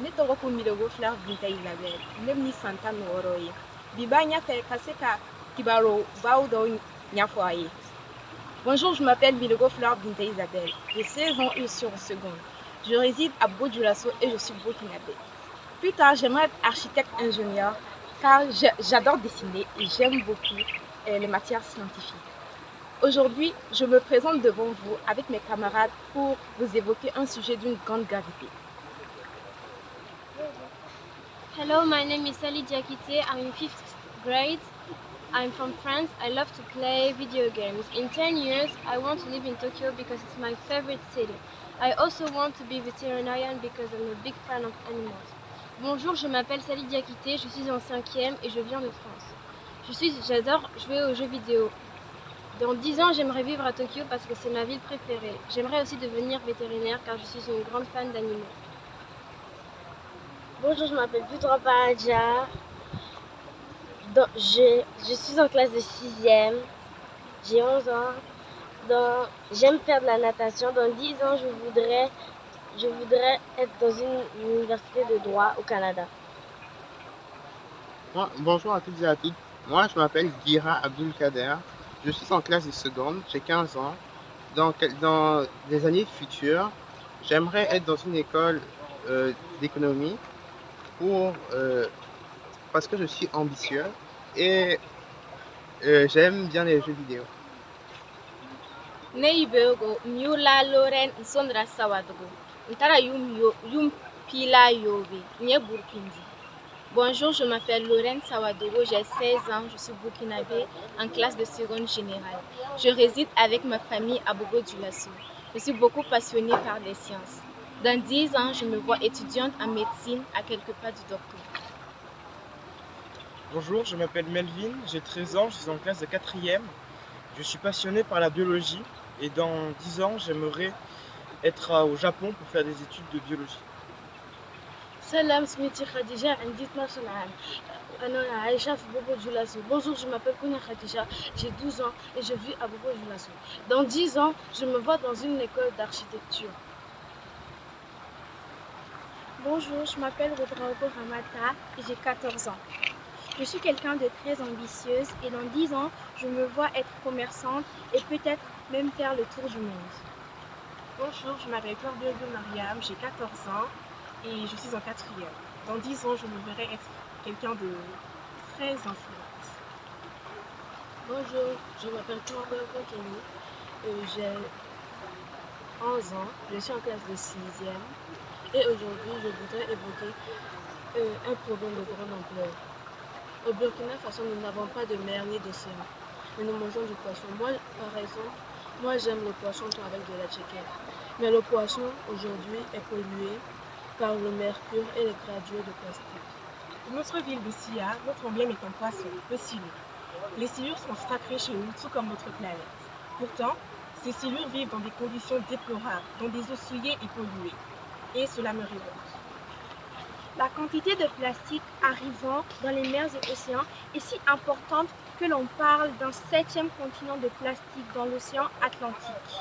Ne tɔgɔ ko Milogo Fleur Binta Isabelle, ne bɛ ni san 16 ye. Bi b'a ɲɛfɛ ka se ka kibarubaw dɔw ɲɛfɔ a ye. Bonjour, je m'appelle Milogo Fleur Binta Isabelle. J'ai 16 ans et sur seconde. Je réside à Bobo-Dioulasso et je suis burkinabé. Plus tard, j'aimerais être architecte-ingénieur car j'adore dessiner et j'aime beaucoup les matières scientifiques. Aujourd'hui, je me présente devant vous avec mes camarades pour vous évoquer un sujet d'une grande gravité. Hello, my name is Sally Diakite. I'm in 5th grade. I'm from France. I love to play video games. In 10 years, I want to live in Tokyo because it's my favorite city. I also want to be veterinarian because I'm a big fan of animals. Bonjour, je m'appelle Sally Diakite, je suis en 5e et je viens de France. J'adore jouer aux jeux vidéo. Dans 10 ans, j'aimerais vivre à Tokyo parce que c'est ma ville préférée. J'aimerais aussi devenir vétérinaire car je suis une grande fan d'animaux. Bonjour, je m'appelle Putra Paradja. Je suis en classe de 6e. J'ai 11 ans. J'aime faire de la natation. Dans 10 ans, je voudrais être dans une université de droit au Canada. Bonjour à toutes et à tous. Moi, je m'appelle Gira Abdulkader. Je suis en classe de seconde, j'ai 15 ans. Dans des années futures, j'aimerais être dans une école d'économie parce que je suis ambitieux et j'aime bien les jeux vidéo. Neibego Miula Loren Sondra Sawadogo. Ntara yum pila yobe, nye Burkindi. Bonjour, je m'appelle Lorraine Sawadogo, j'ai 16 ans, je suis burkinabé en classe de seconde générale. Je réside avec ma famille à Bobo-Dioulasso. Je suis beaucoup passionnée par les sciences. Dans 10 ans, je me vois étudiante en médecine à quelques pas du docteur. Bonjour, je m'appelle Melvin, j'ai 13 ans, je suis en classe de 4e. Je suis passionnée par la biologie et dans 10 ans, j'aimerais être au Japon pour faire des études de biologie. Salam, Smiti Khadija, عندي 12 عام. أنا عايشة في بوبو ديولاsso. Bonjour, je m'appelle Kounia Khadija, j'ai 12 ans et je vis à Bobo Dioulasso. Dans 10 ans, je me vois dans une école d'architecture. Bonjour, je m'appelle Rodraogo Ramata et j'ai 14 ans. Je suis quelqu'un de très ambitieuse et dans 10 ans, je me vois être commerçante et peut-être même faire le tour du monde. Bonjour, je m'appelle Corbiego Mariam, j'ai 14 ans et je suis en 4e. Dans 10 ans, je me verrai être quelqu'un de très influente. Bonjour, je m'appelle Corbiego Kenny, j'ai 11 ans, je suis en classe de 6e et aujourd'hui, je voudrais évoquer un problème de grande ampleur. Au Burkina Faso, nous n'avons pas de mer ni d'océan, mais nous mangeons du poisson. Moi, par exemple, j'aime le poisson avec de la chicken. Mais le poisson, aujourd'hui, est pollué par le mercure et les granulés de plastique. Dans notre ville de Sia, notre problème est un poisson, le silure. Les silures sont sacrées chez nous, tout comme notre planète. Pourtant, ces silures vivent dans des conditions déplorables, dans des eaux souillées et polluées. Et cela me révolte. La quantité de plastique arrivant dans les mers et océans est si importante que l'on parle d'un 7e continent de plastique dans l'océan Atlantique.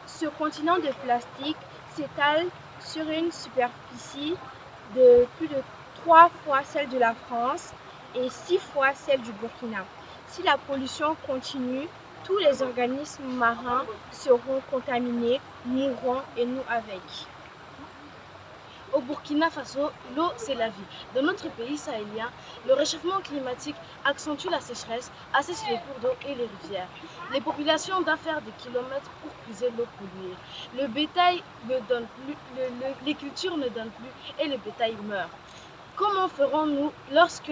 Ce continent de plastique s'étale sur une superficie de plus de 3 fois celle de la France et 6 fois celle du Burkina. Si la pollution continue, tous les organismes marins seront contaminés, mourront et nous avec. Au Burkina Faso, l'eau, c'est la vie. Dans notre pays sahélien, le réchauffement climatique accentue la sécheresse, assèche les cours d'eau et les rivières. Les populations doivent faire des kilomètres pour puiser l'eau polluée. Le bétail ne donne plus, les cultures ne donnent plus et le bétail meurt. Comment ferons-nous lorsque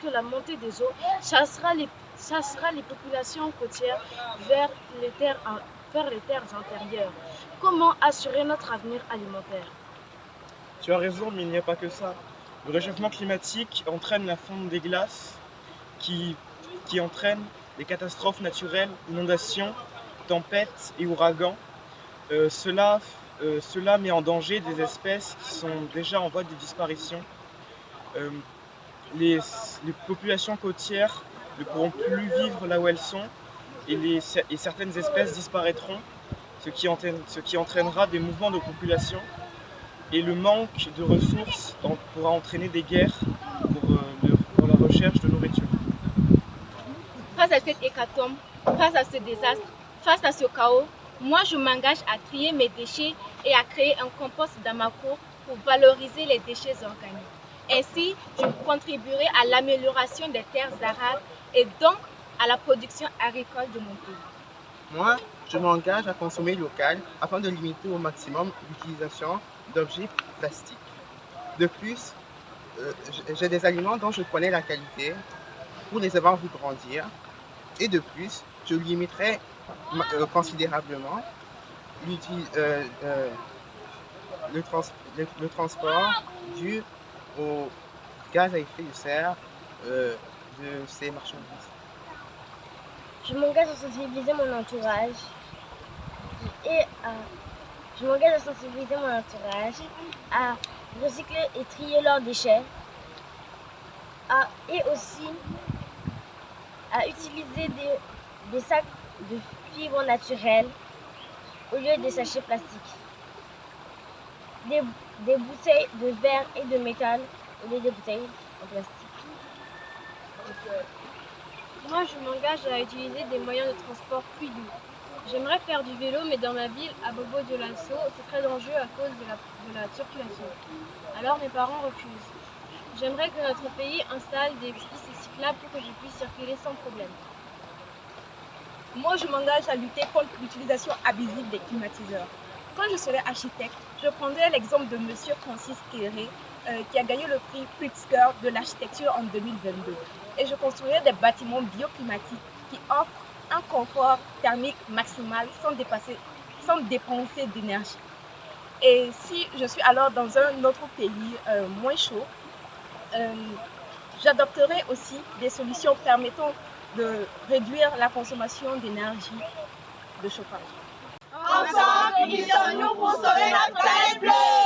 la montée des eaux chassera les populations côtières vers les terres intérieures? Comment assurer notre avenir alimentaire? Tu as raison, mais il n'y a pas que ça. Le réchauffement climatique entraîne la fonte des glaces qui entraîne des catastrophes naturelles, inondations, tempêtes et ouragans. Cela met en danger des espèces qui sont déjà en voie de disparition. Les populations côtières ne pourront plus vivre là où elles sont et certaines espèces disparaîtront, ce qui entraînera des mouvements de population Et le manque de ressources pourra entraîner des guerres pour la recherche de nourriture. Face à cette hécatombe, face à ce désastre, face à ce chaos, moi je m'engage à trier mes déchets et à créer un compost dans ma cour pour valoriser les déchets organiques. Ainsi, je contribuerai à l'amélioration des terres arables et donc à la production agricole de mon pays. Moi, je m'engage à consommer local afin de limiter au maximum l'utilisation d'objets plastiques. De plus, j'ai des aliments dont je connais la qualité pour les avoir vus grandir. Et de plus, je limiterai considérablement le transport dû au gaz à effet de serre de ces marchandises. Je m'engage à sensibiliser mon entourage et je m'engage à sensibiliser mon entourage à recycler et trier leurs déchets et aussi à utiliser des sacs de fibres naturelles au lieu des sachets plastiques, des bouteilles de verre et de métal au lieu des bouteilles en plastique. Moi, je m'engage à utiliser des moyens de transport plus doux. J'aimerais faire du vélo, mais dans ma ville, à Bobo-Dioulasso, c'est très dangereux à cause de la circulation. Alors mes parents refusent. J'aimerais que notre pays installe des pistes cyclables pour que je puisse circuler sans problème. Moi, je m'engage à lutter contre l'utilisation abusive des climatiseurs. Quand je serai architecte, je prendrai l'exemple de M. Francis Kéré, qui a gagné le prix Pritzker de l'architecture en 2022. Et je construirai des bâtiments bioclimatiques qui offrent un confort thermique maximal sans dépenser d'énergie. Et si je suis alors dans un autre pays moins chaud, j'adopterai aussi des solutions permettant de réduire la consommation d'énergie de chauffage. Ensemble, unissons-nous pour sauver notre planète bleue!